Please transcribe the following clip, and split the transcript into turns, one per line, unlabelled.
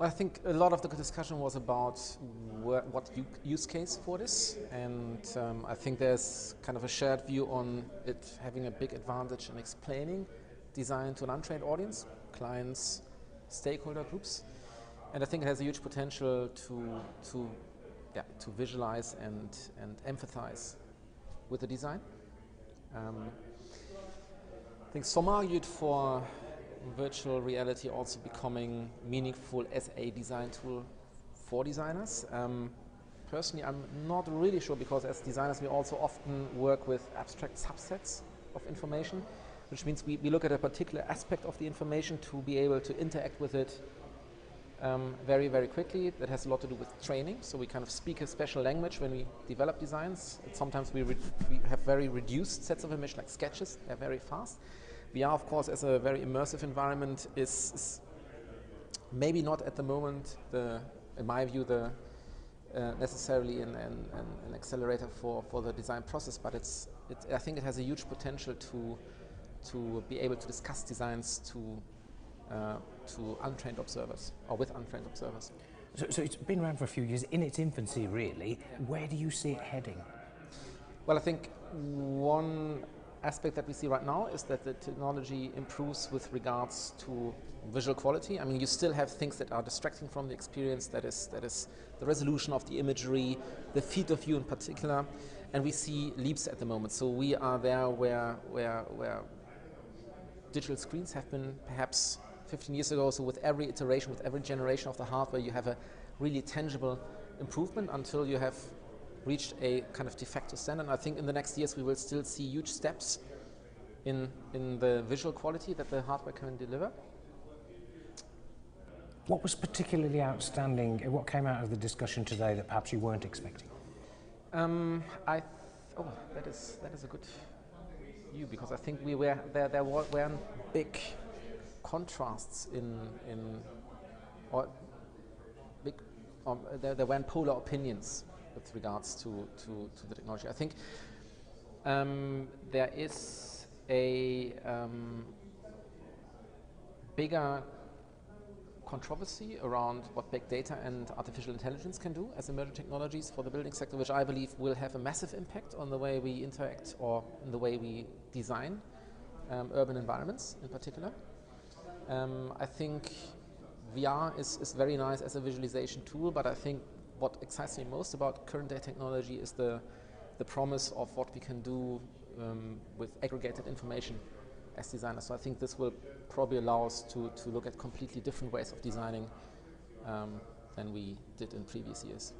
Well, I think a lot of the discussion was about what use case for this, and I think there's kind of a shared view on it having a big advantage in explaining design to an untrained audience, clients, stakeholder groups, and I think it has a huge potential to visualize and empathize with the design. I think some argued for virtual reality also becoming meaningful as a design tool for designers. Personally, I'm not really sure, because as designers we also often work with abstract subsets of information, which means we look at a particular aspect of the information to be able to interact with it very, very quickly. That has a lot to do with training, so we kind of speak a special language when we develop designs. Sometimes we have very reduced sets of image, like sketches. They're very fast. VR, of course, as a very immersive environment, is maybe not at the moment, in my view, necessarily an accelerator for the design process, but I think it has a huge potential to be able to discuss designs to untrained observers, or with untrained observers.
So it's been around for a few years, in its infancy really. Where do you see it heading?
Well, I think one aspect that we see right now is that the technology improves with regards to visual quality. I mean, you still have things that are distracting from the experience, that is the resolution of the imagery, the field of view in particular, and we see leaps at the moment. So we are there where digital screens have been perhaps 15 years ago. So with every iteration, with every generation of the hardware, you have a really tangible improvement until you have reached a kind of de facto standard. I think in the next years we will still see huge steps in the visual quality that the hardware can deliver.
What was particularly outstanding, what came out of the discussion today that perhaps you weren't expecting?
That is a good view, because I think there weren't big contrasts there weren't polar opinions with regards to the technology. I think there is a bigger controversy around what big data and artificial intelligence can do as emerging technologies for the building sector, which I believe will have a massive impact on the way we interact or in the way we design urban environments in particular. I think VR is very nice as a visualization tool, but I think what excites me most about current day technology is the promise of what we can do with aggregated information as designers. So I think this will probably allow us to look at completely different ways of designing than we did in previous years.